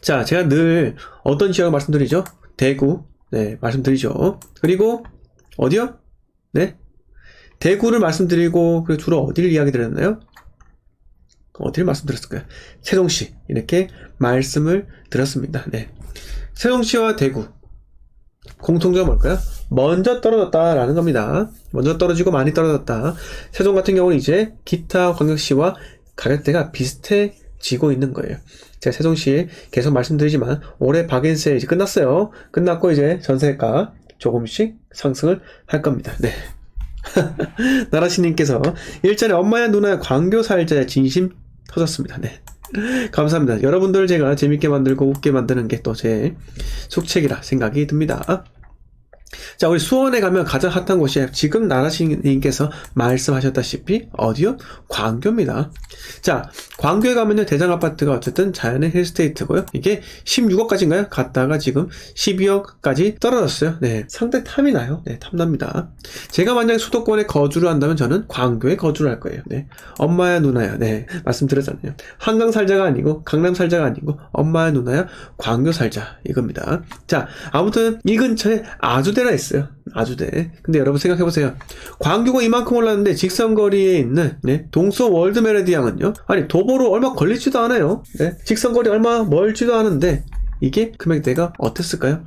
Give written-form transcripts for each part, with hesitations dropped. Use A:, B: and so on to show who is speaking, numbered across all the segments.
A: 자, 제가 늘 어떤 지역을 말씀드리죠? 대구. 네, 말씀드리죠. 그리고 어디요? 네. 대구를 말씀드리고, 그리고 주로 어디를 이야기 드렸나요? 어디를 말씀드렸을까요? 세종시. 이렇게 말씀을 드렸습니다. 네. 세종시와 대구. 공통점은 뭘까요? 먼저 떨어졌다라는 겁니다. 먼저 떨어지고 많이 떨어졌다. 세종 같은 경우는 이제 기타 광역시와 가격대가 비슷해지고 있는 거예요. 제가 세종시 계속 말씀드리지만 올해 박인세 이제 끝났어요. 끝났고 이제 전세가 조금씩 상승을 할 겁니다. 네. 나라시님께서 일전에 엄마야 누나야 광교 살자의 진심 터졌습니다. 네. 감사합니다. 여러분들 제가 재밌게 만들고 웃게 만드는 게 또 제 숙책이라 생각이 듭니다. 자, 우리 수원에 가면 가장 핫한 곳이 지금 나라시님께서 말씀하셨다시피 어디요? 광교입니다. 자, 광교에 가면요 대장아파트가 어쨌든 자연의 힐스테이트고요. 이게 16억까지인가요? 갔다가 지금 12억까지 떨어졌어요. 네, 상당히 탐이 나요. 네, 탐납니다. 제가 만약에 수도권에 거주를 한다면 저는 광교에 거주를 할 거예요. 네, 엄마야 누나야. 네, 말씀드렸잖아요. 한강 살자가 아니고 강남 살자가 아니고 엄마야 누나야 광교 살자 이겁니다. 자, 아무튼 이 근처에 아주대가 있어요. 아주대. 근데 여러분 생각해보세요. 광교가 이만큼 올랐는데 직선거리에 있는 동서 월드 메리디앙은요, 아니 도보로 얼마 걸리지도 않아요. 네, 직선거리 얼마 멀지도 않은데 이게 금액대가 어땠을까요?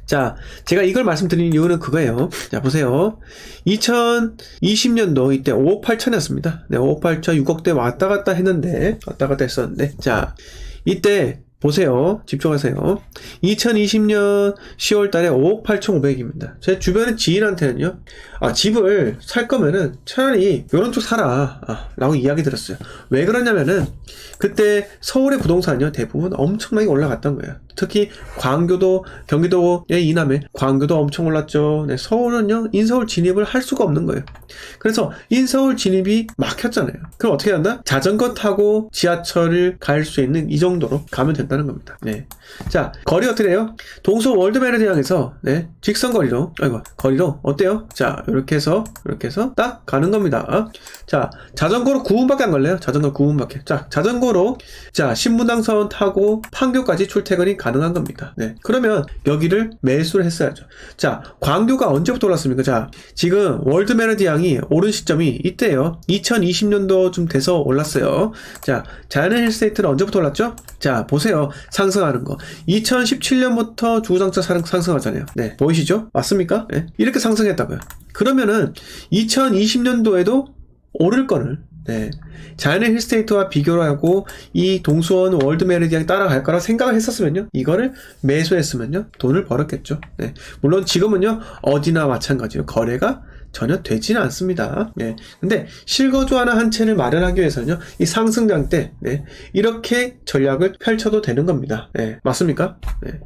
A: 자, 제가 이걸 말씀드린 이유는 그거예요. 자, 보세요. 2020년도 이때 5억 8천이었습니다. 네, 5억 8천 6억대 왔다 갔다 했었는데, 자, 이때 보세요. 집중하세요. 2020년 10월 달에 5억 8,500입니다. 제 주변의 지인한테는요, 집을 살 거면은 차라리 요런 쪽 사라. 라고 이야기 들었어요. 왜 그러냐면은, 그때 서울의 부동산이요, 대부분 엄청나게 올라갔던 거예요. 특히 광교도, 경기도의 이남에 광교도 엄청 올랐죠. 네, 서울은요, 인서울 진입을 할 수가 없는 거예요. 그래서 인서울 진입이 막혔잖아요. 그럼 어떻게 한다? 자전거 타고 지하철을 갈 수 있는 이 정도로 가면 된다는 겁니다. 네. 자, 거리 어떻게 돼요? 동서 월드 메리디앙에서 네, 직선거리로, 거리로 어때요? 자, 이렇게 해서 딱 가는 겁니다. 자, 자전거로 9분밖에 안 걸려요. 자전거 9분밖에. 자, 자전거로 신분당선 타고 판교까지 출퇴근이 가능한 겁니다. 네. 그러면 여기를 매수를 했어야죠. 자, 광교가 언제부터 올랐습니까? 자, 지금 월드 메리디앙이 오른 시점이 이때예요. 2020년도쯤 돼서 올랐어요. 자, 자연의 힐스테이트는 언제부터 올랐죠? 자, 보세요. 상승하는 거. 2017년부터 주구장창 상승하잖아요. 네. 보이시죠? 맞습니까? 네. 이렇게 상승했다고요. 그러면은 2020년도에도 오를 거를, 네, 자연의 힐스테이트와 비교를 하고 이 동수원 월드 메리디앙이 따라갈 거라 생각을 했었으면요, 이거를 매수했으면요 돈을 벌었겠죠. 네, 물론 지금은요 어디나 마찬가지로 거래가 전혀 되지는 않습니다. 네, 근데 실거주 하나 한 채를 마련하기 위해서는요 이 상승장 때 이렇게 전략을 펼쳐도 되는 겁니다. 네, 맞습니까? 네.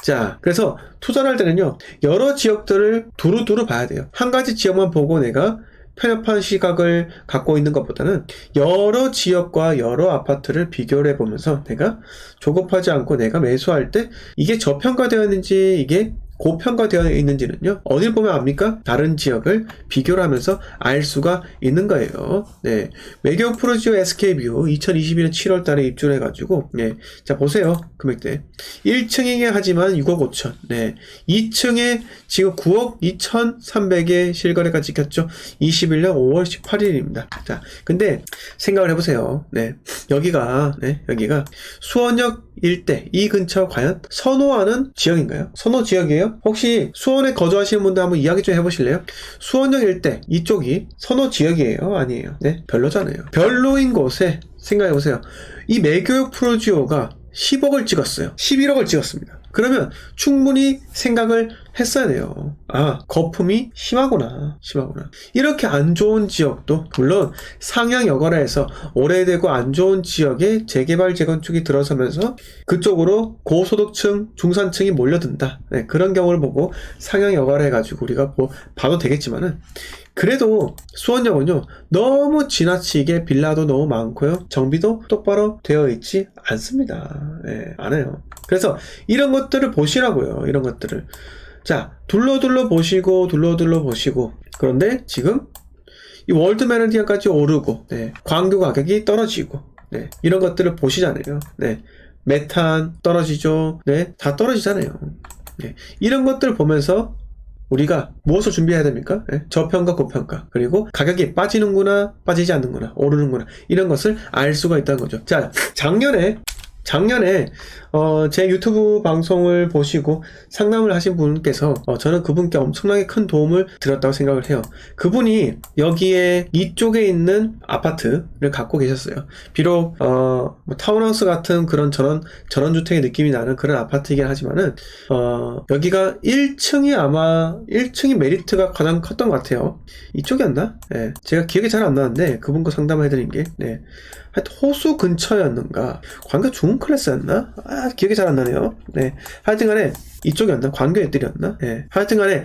A: 자, 그래서 투자를 할 때는요 여러 지역들을 두루두루 봐야 돼요. 한 가지 지역만 보고 내가 편협한 시각을 갖고 있는 것보다는 여러 지역과 여러 아파트를 비교를 해보면서 내가 조급하지 않고 내가 매수할 때 이게 저평가되어 있는지 이게 고평가되어 있는지는요 어딜 보면 압니까? 다른 지역을 비교를 하면서 알 수가 있는 거예요. 네, 매경 프로지오 SK뷰 2022년 7월 달에 입주를 해가지고, 네, 자 보세요. 금액대 1층이긴 하지만 6억 5천, 네, 2층에 지금 9억 2,300의 실거래가 찍혔죠. 21년 5월 18일입니다. 자, 근데 생각을 해보세요. 네, 여기가 수원역 일대 이 근처 과연 선호하는 지역인가요? 선호 지역이에요? 혹시 수원에 거주하시는 분들 한번 이야기 좀 해보실래요? 수원역 일대 이쪽이 선호 지역이에요? 아니에요? 네, 별로잖아요. 별로인 곳에 생각해보세요. 이 매교육 프로지오가 10억을 찍었어요. 11억을 찍었습니다. 그러면 충분히 생각을 했어야 돼요. 거품이 심하구나. 이렇게 안 좋은 지역도, 물론 상향 여가라에서 오래되고 안 좋은 지역에 재개발 재건축이 들어서면서 그쪽으로 고소득층, 중산층이 몰려든다. 네, 그런 경우를 보고 상향 여가라 해가지고 우리가 봐도 되겠지만은, 그래도 수원역은요 너무 지나치게 빌라도 너무 많고요 정비도 똑바로 되어 있지 않습니다. 네, 안 해요. 그래서 이런 것들을 보시라고요. 이런 것들을 자 둘러둘러 보시고 그런데 지금 이 월드 메리디안까지 오르고, 네, 광교 가격이 떨어지고, 네, 이런 것들을 보시잖아요. 네, 메탄 떨어지죠. 네, 다 떨어지잖아요. 네, 이런 것들 보면서 우리가 무엇을 준비해야 됩니까? 네, 저평가, 고평가. 그리고 가격이 빠지는구나, 빠지지 않는구나, 오르는구나. 이런 것을 알 수가 있다는 거죠. 자, 작년에 제 유튜브 방송을 보시고 상담을 하신 분께서 저는 그분께 엄청나게 큰 도움을 드렸다고 생각을 해요. 그분이 여기에 이쪽에 있는 아파트를 갖고 계셨어요. 비록 뭐 타운하우스 같은 그런 전원주택의 느낌이 나는 그런 아파트이긴 하지만은 여기가 1층이 메리트가 가장 컸던 것 같아요. 이쪽이었나? 네, 제가 기억이 잘 안 나는데 그분 거 상담을 해드린 게 하여튼 호수 근처였는가, 광교 중흥 클래스였나? 기억이 잘 안 나네요. 네, 하여튼간에 이쪽이었나? 광교 애들이었나? 네, 하여튼간에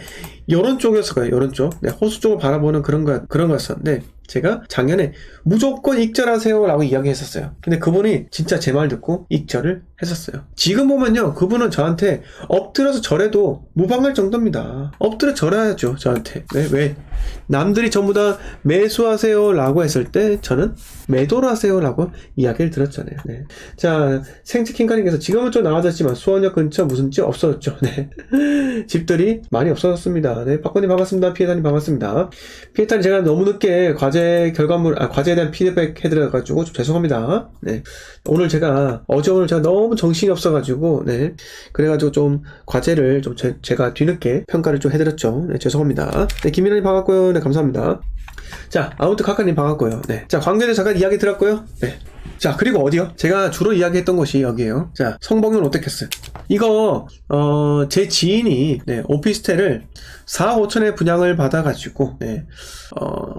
A: 요런 쪽이었을 거예요. 요런 쪽. 네, 호수 쪽을 바라보는 그런 거였었는데 제가 작년에 무조건 익절하세요 라고 이야기했었어요. 근데 그분이 진짜 제 말 듣고 익절을 했었어요. 지금 보면요, 그분은 저한테 엎드려서 절해도 무방할 정도입니다. 엎드려 절해야죠, 저한테. 네, 왜? 남들이 전부 다 매수하세요 라고 했을 때 저는 매도를 하세요 라고 이야기를 들었잖아요. 네. 자, 생치킹카님께서 지금은 좀 나아졌지만 수원역 근처 무슨 집 없어졌죠. 네. 집들이 많이 없어졌습니다. 네, 박건님 반갑습니다. 피해타님 반갑습니다. 피해타님 제가 너무 늦게 과제에 대한 피드백 해드려가지고 좀 죄송합니다. 네. 오늘 제가 너무 정신이 없어가지고, 네. 그래가지고 좀 과제를 좀 제가 뒤늦게 평가를 좀 해드렸죠. 네, 죄송합니다. 네, 김민아님 반갑고요. 네, 감사합니다. 자, 아무튼 카카님 반갑고요. 네. 자, 광교에 대해서 잠깐 이야기 들었고요. 네. 자, 그리고 어디요? 제가 주로 이야기했던 곳이 여기에요. 자, 성봉현 롯데캐슬. 이거, 제 지인이, 네, 오피스텔을 4억 5천에 분양을 받아가지고, 네,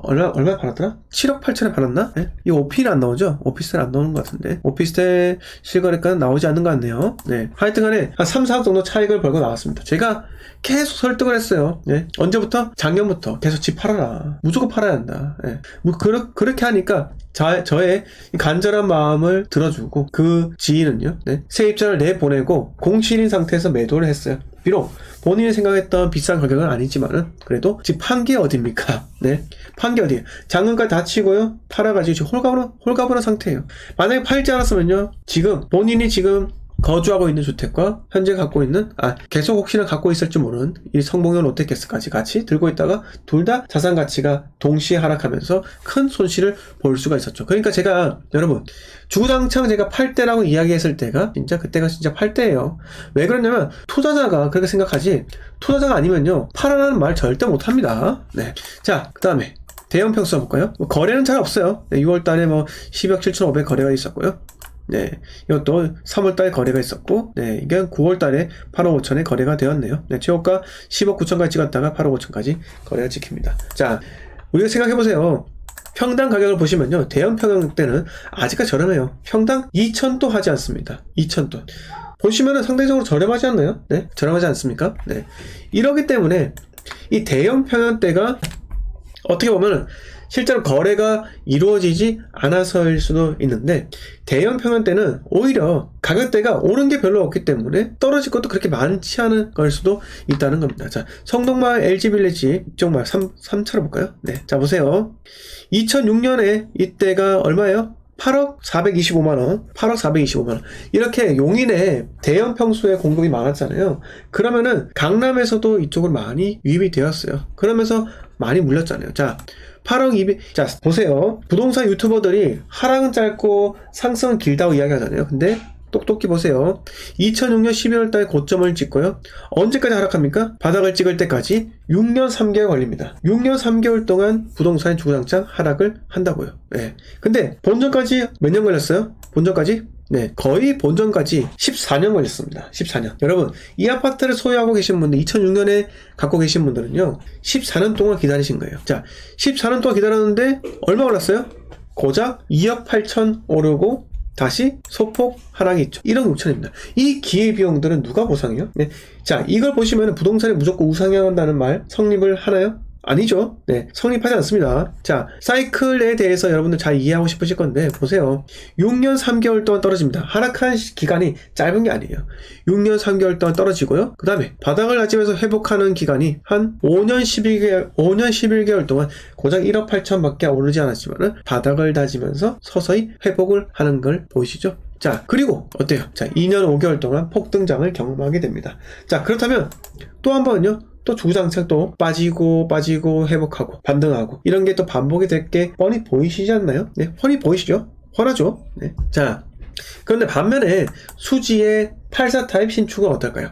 A: 얼마 팔았더라? 7억 8천에 팔았나? 네? 이 오피는 안 나오죠? 오피스텔 안 나오는 것 같은데. 오피스텔 실거래가는 나오지 않는 것 같네요. 네. 하여튼 간에 한 3, 4억 정도 차익을 벌고 나왔습니다. 제가 계속 설득을 했어요. 네. 언제부터? 작년부터 계속 집 팔아라. 무조건 팔아야 한다. 네. 뭐, 그렇게 하니까 저의 간절한 마음을 들어주고 그 지인은요, 네, 세입자를 내보내고 공실인 상태에서 매도를 했어요. 비록 본인이 생각했던 비싼 가격은 아니지만은 그래도 집 판 게 어딥니까? 네, 판 게 어디에요? 장근까지 다 치고요, 팔아가지고 지금 홀가분한 상태예요. 만약에 팔지 않았으면요, 본인이 지금 거주하고 있는 주택과 현재 갖고 있는, 계속 혹시나 갖고 있을지 모르는 이 성봉현 롯데캐슬까지 같이 들고 있다가 둘 다 자산 가치가 동시에 하락하면서 큰 손실을 볼 수가 있었죠. 그러니까 제가, 여러분, 주구장창 제가 팔 때라고 이야기했을 때가 그때가 진짜 팔 때예요. 왜 그러냐면 투자자가 그렇게 생각하지, 투자자가 아니면요, 팔아라는 말 절대 못 합니다. 네. 자, 그 다음에 대형 평수 볼까요? 거래는 잘 없어요. 네, 6월달에 10억 7,500 거래가 있었고요. 네, 이것도 3월달에 거래가 있었고, 네, 이게 9월달에 8억 5천에 거래가 되었네요. 네, 최고가 10억 9천까지 찍었다가 8억 5천까지 거래가 찍힙니다. 자, 우리가 생각해보세요. 평당 가격을 보시면요, 대형 평형 때는 아직까지 저렴해요. 평당 2,000도 하지 않습니다. 2,000도. 보시면은 상대적으로 저렴하지 않나요? 네, 저렴하지 않습니까? 네, 이러기 때문에 이 대형 평형대가 어떻게 보면은 실제로 거래가 이루어지지 않아서일 수도 있는데, 대형 평형대는 오히려 가격대가 오른 게 별로 없기 때문에 떨어질 것도 그렇게 많지 않은 걸 수도 있다는 겁니다. 자, 성동마을 LG빌리지 이쪽 마을 3차로 볼까요? 네, 자 보세요. 2006년에 이때가 얼마예요? 8억 425만원, 8억 425만원. 이렇게 용인에 대형 평수의 공급이 많았잖아요. 그러면은 강남에서도 이쪽으로 많이 유입이 되었어요. 그러면서 많이 물렸잖아요. 자, 8억 200, 자, 보세요. 부동산 유튜버들이 하락은 짧고 상승은 길다고 이야기하잖아요. 근데 똑똑히 보세요. 2006년 12월 달 고점을 찍고요. 언제까지 하락합니까? 바닥을 찍을 때까지 6년 3개월 걸립니다. 6년 3개월 동안 부동산이 주구장창 하락을 한다고요. 네. 근데 본전까지 몇 년 걸렸어요? 본전까지? 네, 거의 본전까지 14년 걸렸습니다. 14년. 여러분, 이 아파트를 소유하고 계신 분들, 2006년에 갖고 계신 분들은요, 14년 동안 기다리신 거예요. 자, 14년 동안 기다렸는데 얼마 올랐어요? 고작 2억 8천 오르고 다시 소폭 하락이 있죠. 1억 6천입니다. 이 기회비용들은 누가 보상해요? 네. 자, 이걸 보시면 부동산이 무조건 우상향 한다는 말 성립을 하나요? 아니죠. 네, 성립하지 않습니다. 자, 사이클에 대해서 여러분들 잘 이해하고 싶으실 건데 보세요. 6년 3개월 동안 떨어집니다. 하락한 기간이 짧은 게 아니에요. 6년 3개월 동안 떨어지고요. 그 다음에 바닥을 다지면서 회복하는 기간이 한 5년 11개월 동안 고작 1억 8천 밖에 오르지 않았지만 바닥을 다지면서 서서히 회복을 하는 걸 보이시죠? 자, 그리고 어때요? 자, 2년 5개월 동안 폭등장을 경험하게 됩니다. 자, 그렇다면 또 한 번요. 또 주구장창 또 빠지고 회복하고 반등하고 이런 게 또 반복이 될 게 뻔히 보이시지 않나요? 네, 뻔히 보이시죠? 뻔하죠? 네. 자, 그런데 반면에 수지의 84 타입 신축은 어떨까요?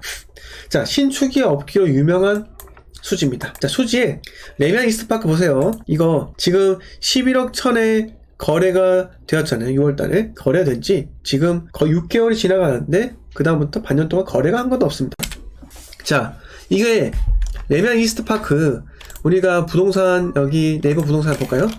A: 자, 신축이 없기로 유명한 수지입니다. 자, 수지의 레미안 이스트파크 보세요. 이거 지금 11억 천에 거래가 되었잖아요. 6월달에 거래가 된지 지금 거의 6개월이 지나가는데 그 다음부터 반년 동안 거래가 한 것도 없습니다. 자, 이게 레미안 이스트파크 우리가 부동산 여기 네이버 부동산 볼까요?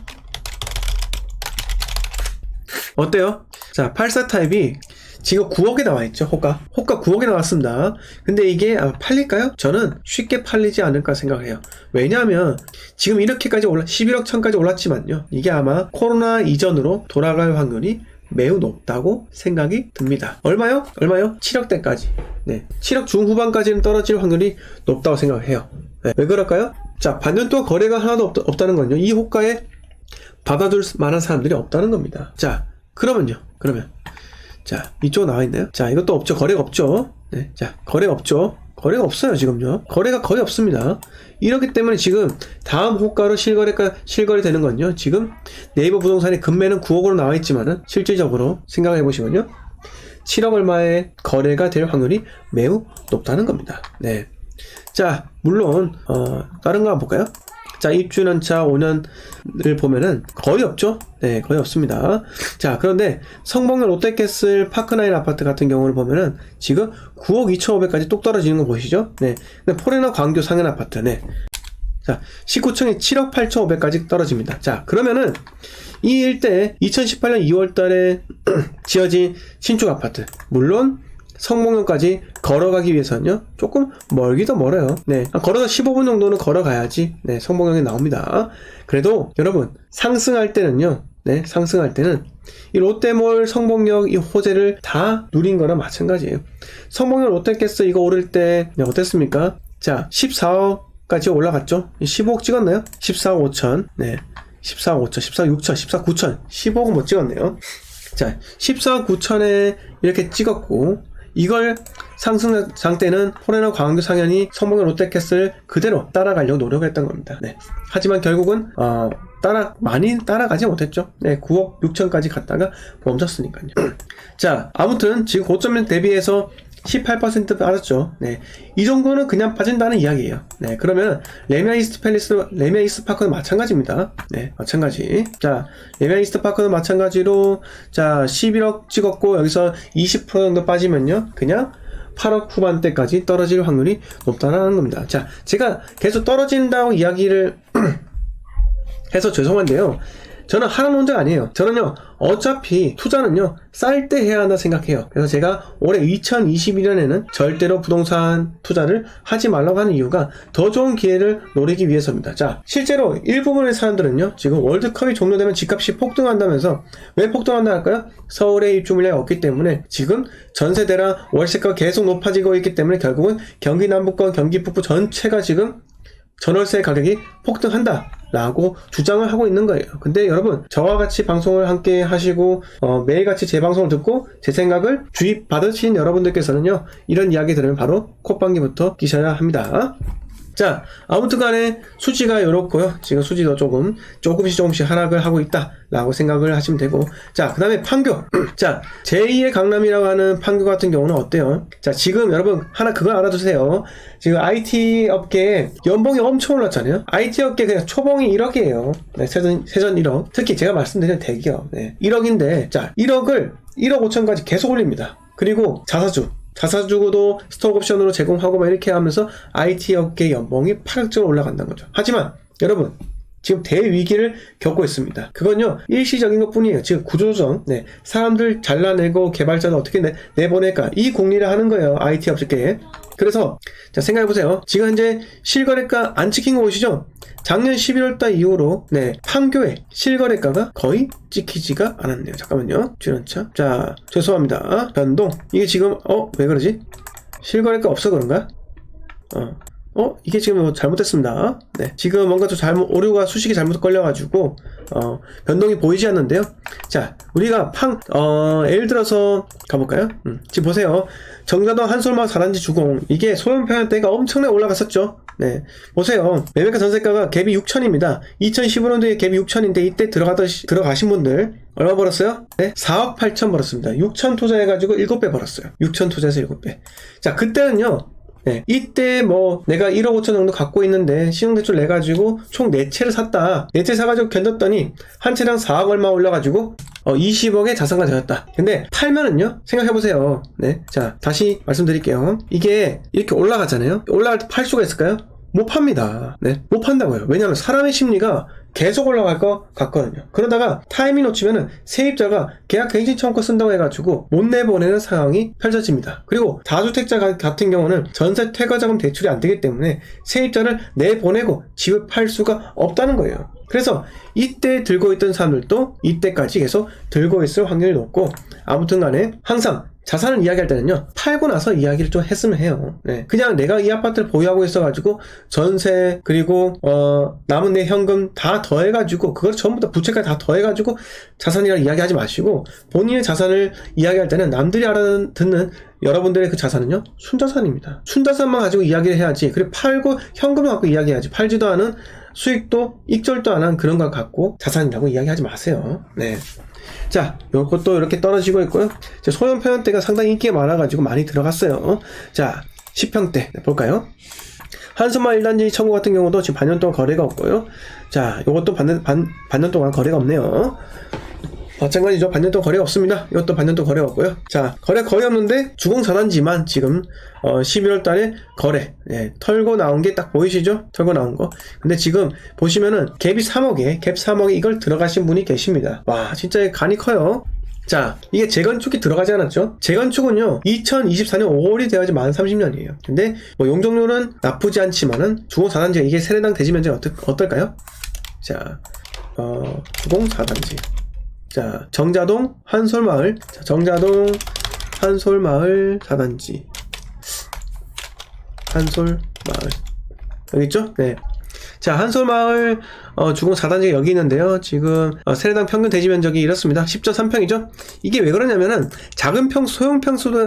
A: 어때요? 자, 84 타입이 지금 9억에 나와있죠. 호가 9억에 나왔습니다. 근데 이게 팔릴까요? 저는 쉽게 팔리지 않을까 생각해요. 왜냐하면 지금 이렇게까지 11억 천까지 올랐지만요, 이게 아마 코로나 이전으로 돌아갈 확률이 매우 높다고 생각이 듭니다. 얼마요? 7억대까지. 네, 7억 중후반까지는 떨어질 확률이 높다고 생각해요. 네, 왜 그럴까요? 자, 반년 동안 거래가 하나도 없다는 건요, 이 호가에 받아줄 만한 사람들이 없다는 겁니다. 자, 그러면 자, 이쪽 나와 있나요? 자, 이것도 없죠. 거래가 없죠. 네, 자, 거래가 없죠. 거래가 없어요, 지금요. 거래가 거의 없습니다. 이렇기 때문에 지금 다음 호가로 실거래 되는 건요, 지금 네이버 부동산의 금매는 9억으로 나와 있지만은 실질적으로 생각해 보시면요, 7억 얼마의 거래가 될 확률이 매우 높다는 겁니다. 네. 자, 물론 다른 거 한번 볼까요? 자, 입주연차 5년을 보면은 거의 없죠? 네, 거의 없습니다. 자, 그런데 성봉역 롯데캐슬 파크나인 아파트 같은 경우를 보면은 지금 9억 2,500까지 뚝 떨어지는 거 보이시죠? 네. 근데 포레나 광교 상현 아파트, 네. 자, 19층이 7억 8,500까지 떨어집니다. 자, 그러면은 이 일대 2018년 2월 달에 지어진 신축 아파트, 물론 성봉역까지 걸어가기 위해서는요, 조금 멀기도 멀어요. 네, 걸어서 15분 정도는 걸어가야지, 네, 성봉역이 나옵니다. 그래도 여러분, 상승할 때는요, 네, 상승할 때는 이 롯데몰 성봉역 이 호재를 다 누린 거나 마찬가지예요. 성봉역 롯데캐스 이거 오를 때 어땠습니까? 자, 14억까지 올라갔죠? 15억 찍었나요? 14억 5천, 네, 14억 5천, 14억 6천, 14억 9천, 15억은 못 찍었네요. 자, 14억 9천에 이렇게 찍었고, 이걸 상승장 때는 포레나 광교 상현이 성봉역 롯데캐슬 그대로 따라가려고 노력했던 겁니다. 네. 하지만 결국은 많이 따라가지 못했죠. 네, 9억 6천까지 갔다가 멈췄으니까요. 자, 아무튼 지금 고점 대비해서 18% 빠졌죠. 네, 이 정도는 그냥 빠진다는 이야기예요. 네, 그러면 레미안 이스트 파크는 마찬가지입니다. 네, 마찬가지. 자, 레미안 이스트 파크는 마찬가지로 자 11억 찍었고 여기서 20% 정도 빠지면요, 그냥 8억 후반대까지 떨어질 확률이 높다는 겁니다. 자, 제가 계속 떨어진다고 이야기를 해서 죄송한데요, 저는 하는 혼자가 아니에요. 저는요, 어차피 투자는요, 쌀 때 해야 한다 생각해요. 그래서 제가 올해 2021년에는 절대로 부동산 투자를 하지 말라고 하는 이유가 더 좋은 기회를 노리기 위해서입니다. 자, 실제로 일부분의 사람들은요, 지금 월드컵이 종료되면 집값이 폭등한다면서, 왜 폭등한다 할까요? 서울에 입주 물량이 없기 때문에 지금 전세대랑 월세가 계속 높아지고 있기 때문에 결국은 경기 남부권, 경기 북부 전체가 지금 전월세 가격이 폭등한다 라고 주장을 하고 있는 거예요. 근데 여러분, 저와 같이 방송을 함께 하시고 매일같이 제 방송을 듣고 제 생각을 주입 받으신 여러분들께서는요, 이런 이야기 들으면 바로 콧방귀부터 끼셔야 합니다. 자, 아무튼 간에 수지가 이렇고요. 지금 수지도 조금씩 하락을 하고 있다 라고 생각을 하시면 되고, 자, 그 다음에 판교. 자, 제2의 강남이라고 하는 판교 같은 경우는 어때요? 자, 지금 여러분 그걸 알아두세요. 지금 IT 업계에 연봉이 엄청 올랐잖아요. IT 업계 그냥 초봉이 1억이에요. 네, 세전 1억. 특히 제가 말씀드린 대기업, 네, 1억인데, 자, 1억 5천까지 계속 올립니다. 그리고 자사주고도 스톡 옵션으로 제공하고 막 이렇게 하면서 IT 업계 연봉이 파격적으로 올라간다는 거죠. 하지만 여러분, 지금 대위기를 겪고 있습니다. 그건요, 일시적인 것 뿐이에요. 지금 구조조정, 네, 사람들 잘라내고 개발자는 어떻게 내보낼까, 이 공리를 하는 거예요, IT 업계에. 그래서 자, 생각해보세요. 지금 현재 실거래가 안 찍힌 거 보이시죠? 작년 11월달 이후로, 네, 판교의 실거래가가 거의 찍히지가 않았네요. 잠깐만요. 주연차. 자, 죄송합니다. 변동. 이게 지금 왜 그러지? 실거래가 없어 그런가? 이게 지금 뭐 잘못됐습니다. 네, 지금 뭔가 좀 오류가 수식이 잘못 걸려가지고 변동이 보이지 않는데요. 자, 우리가 예를 들어서 가볼까요? 지금 보세요. 정자동 한솔마을 4단지 주공, 이게 소형평형대가 엄청나게 올라갔었죠. 네, 보세요. 매매가 전세가가 갭이 6천입니다. 2015년도에 갭이 6천인데 이때 들어가신 분들 얼마 벌었어요? 네, 4억 8천 벌었습니다. 6천 투자해가지고 7배 벌었어요. 6천 투자해서 7배. 자, 그때는요, 네, 이때 뭐 내가 1억 5천 정도 갖고 있는데 신용대출 내가지고 총 4채를 샀다. 4채 사가지고 견뎠더니 한 채당 4억 얼마 올라가지고 20억의 자산가 되었다. 근데 팔면은요, 생각해보세요. 네, 자, 다시 말씀드릴게요. 이게 이렇게 올라가잖아요. 올라갈 때 팔 수가 있을까요? 못 팝니다. 네, 못 판다고요. 왜냐하면 사람의 심리가 계속 올라갈 것 같거든요. 그러다가 타이밍 놓치면은 세입자가 계약 갱신 청구 쓴다고 해가지고 못 내보내는 상황이 펼쳐집니다. 그리고 다주택자 같은 경우는 전세 퇴거자금 대출이 안 되기 때문에 세입자를 내보내고 집을 팔 수가 없다는 거예요. 그래서 이때 들고 있던 사람들도 이때까지 계속 들고 있을 확률이 높고, 아무튼 간에 항상 자산을 이야기할 때는요, 팔고 나서 이야기를 좀 했으면 해요. 네, 그냥 내가 이 아파트를 보유하고 있어가지고 전세 그리고 남은 내 현금 다 더해가지고 그걸 전부 다 부채까지 다 더해가지고 자산이라고 이야기하지 마시고, 본인의 자산을 이야기할 때는 남들이 알아듣는 여러분들의 그 자산은요, 순자산입니다. 순자산만 가지고 이야기를 해야지. 그리고 팔고 현금을 갖고 이야기해야지. 팔지도 않은 수익도 익절도 안 한 그런 걸 갖고 자산이라고 이야기하지 마세요. 네. 자, 요것도 이렇게 떨어지고 있고요. 소형 평형대가 상당히 인기가 많아가지고 많이 들어갔어요. 자, 10평대 볼까요? 한솔마을 1단지 청구 같은 경우도 지금 반년 동안 거래가 없고요. 자, 요것도 반년 동안 거래가 없네요. 마찬가지죠. 반년 동안 거래가 없습니다. 이것도 반년 동안 거래가 없고요. 자, 거래 거의 없는데 주공 4단지만 지금 11월 달에 거래, 예, 털고 나온 게 딱 보이시죠? 털고 나온 거. 근데 지금 보시면은 갭이 3억에 갭 3억에 이걸 들어가신 분이 계십니다. 와, 진짜 간이 커요. 자, 이게 재건축이 들어가지 않았죠? 재건축은요, 2024년 5월이 되어야지 만 30년이에요. 근데 뭐 용적률은 나쁘지 않지만은 주공 4단지가 이게 세대당 대지 면적이 어떨까요? 자, 주공 4단지. 자, 정자동 한솔마을. 자, 정자동 한솔마을 4단지. 한솔마을. 여기 있죠? 네. 자, 한솔마을 주공 4단지가 여기 있는데요. 지금 세대당 평균 대지 면적이 이렇습니다. 10.3평이죠. 이게 왜 그러냐면은 작은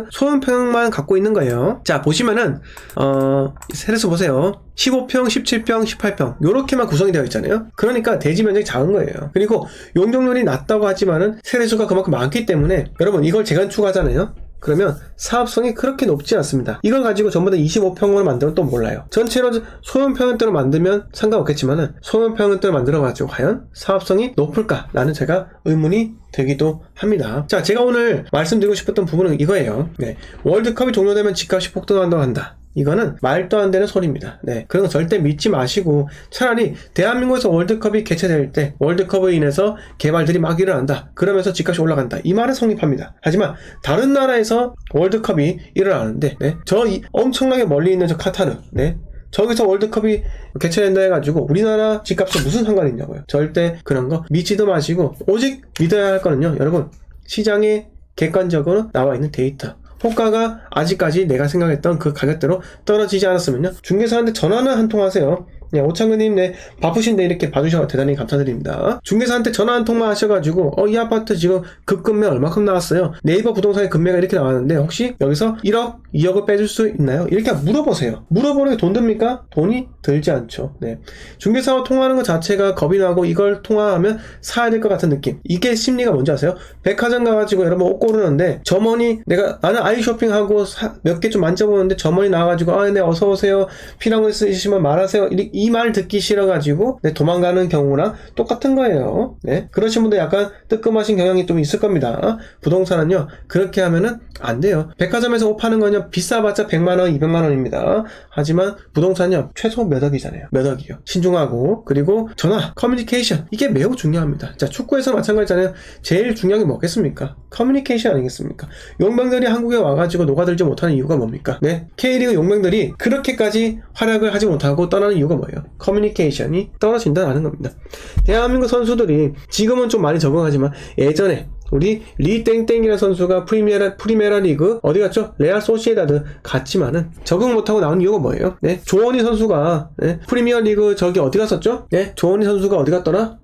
A: 소형평만 갖고 있는 거예요. 자, 보시면은 세대수 보세요. 15평, 17평, 18평 요렇게만 구성이 되어 있잖아요. 그러니까 대지 면적이 작은 거예요. 그리고 용적률이 낮다고 하지만은 세대수가 그만큼 많기 때문에 여러분 이걸 재건축하잖아요. 그러면 사업성이 그렇게 높지 않습니다. 이걸 가지고 전부 다 25평으로 만들면 또 몰라요. 전체로 소형평형대로 만들면 상관없겠지만은 소형평형대로 만들어가지고 과연 사업성이 높을까? 라는 제가 의문이 되기도 합니다. 자, 제가 오늘 말씀드리고 싶었던 부분은 이거예요. 네, 월드컵이 종료되면 집값이 폭등한다고 한다. 이거는 말도 안 되는 소리입니다. 네, 그런 거 절대 믿지 마시고 차라리 대한민국에서 월드컵이 개최될 때 월드컵으로 인해서 개발들이 막 일어난다. 그러면서 집값이 올라간다. 이 말은 성립합니다. 하지만 다른 나라에서 월드컵이 일어나는데, 네, 엄청나게 멀리 있는 저 카타르, 네, 저기서 월드컵이 개최된다 해가지고 우리나라 집값과 무슨 상관이 있냐고요. 절대 그런 거 믿지도 마시고 오직 믿어야 할 거는요, 여러분, 시장에 객관적으로 나와 있는 데이터. 호가가 아직까지 내가 생각했던 그 가격대로 떨어지지 않았으면요, 중개사한테 전화는 한 통 하세요. 네, 오창근님, 네, 바쁘신데 이렇게 봐주셔서 대단히 감사드립니다. 중개사한테 전화 한 통만 하셔가지고 이 아파트 지금 급급매 얼마큼 나왔어요? 네이버 부동산의 급매가 이렇게 나왔는데 혹시 여기서 1억, 2억을 빼줄 수 있나요? 이렇게 물어보세요. 물어보는 게 돈 듭니까? 돈이 들지 않죠. 네, 중개사와 통화하는 것 자체가 겁이 나고 이걸 통화하면 사야 될 것 같은 느낌. 이게 심리가 뭔지 아세요? 백화점 가가지고 여러분 옷 고르는데 점원이 나는 아이 쇼핑하고 몇 개 좀 만져보는데 점원이 나와가지고 네, 어서오세요, 필요한 거 있으시면 말하세요, 이 말 듣기 싫어가지고 도망가는 경우랑 똑같은 거예요. 네, 그러신 분들 약간 뜨끔하신 경향이 좀 있을 겁니다. 부동산은요, 그렇게 하면은 안 돼요. 백화점에서 옷 파는 건요, 비싸봤자 100만원, 200만원입니다. 하지만 부동산은요, 최소 몇 억이잖아요. 몇 억이요. 신중하고, 그리고 전화, 커뮤니케이션, 이게 매우 중요합니다. 자, 축구에서 마찬가지잖아요. 제일 중요한 게 뭐겠습니까? 커뮤니케이션 아니겠습니까? 용병들이 한국에 와가지고 녹아들지 못하는 이유가 뭡니까? 네, K리그 용병들이 그렇게까지 활약을 하지 못하고 떠나는 이유가 뭐예요? 커뮤니케이션이 떨어진다는 겁니다. 대한민국 선수들이 지금은 좀 많이 적응하지만 예전에 우리 리땡땡이라는 선수가 프리메라 리그 어디 갔죠? 레알 소시에다드 갔지만은 적응 못하고 나온 이유가 뭐예요? 네, 조원희 선수가 네, 프리미어 리그 저기 어디 갔었죠? 네, 조원희 선수가 어디 갔더라?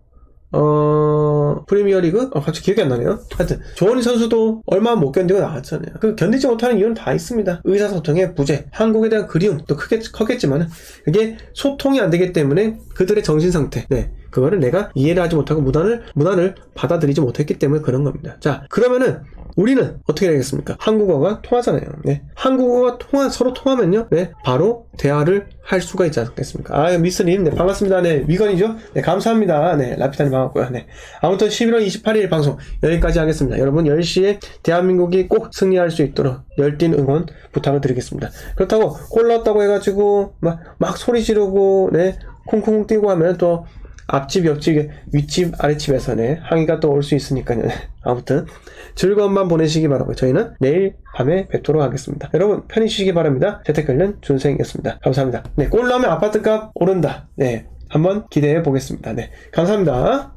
A: 프리미어 리그? 갑자기 기억이 안 나네요. 하여튼, 조원희 선수도 얼마 못 견디고 나왔잖아요. 그 견디지 못하는 이유는 다 있습니다. 의사소통의 부재, 한국에 대한 그리움도 컸겠지만은, 그게 소통이 안 되기 때문에 그들의 정신상태, 네. 그거를 내가 이해를 하지 못하고 문화를 받아들이지 못했기 때문에 그런 겁니다. 자, 그러면은, 우리는 어떻게 되겠습니까? 한국어가 통하잖아요. 네. 한국어가 서로 통하면요. 네. 바로 대화를 할 수가 있지 않겠습니까? 미스님, 네. 반갑습니다. 네. 위건이죠? 네. 감사합니다. 네. 라피타님 반갑고요. 네. 아무튼 11월 28일 방송 여기까지 하겠습니다. 여러분 10시에 대한민국이 꼭 승리할 수 있도록 열띤 응원 부탁을 드리겠습니다. 그렇다고 골 넣었다고 해가지고 막 소리 지르고, 네. 쿵쿵 뛰고 하면 또 앞집, 옆집, 윗집, 아랫집에서 네, 항의가 또 올 수 있으니까요. 아무튼 즐거운 밤 보내시기 바라고 저희는 내일 밤에 뵙도록 하겠습니다. 여러분 편히 쉬시기 바랍니다. 재택관련 준생이었습니다. 감사합니다. 네, 골 넣으면 아파트값 오른다. 네, 한번 기대해 보겠습니다. 네, 감사합니다.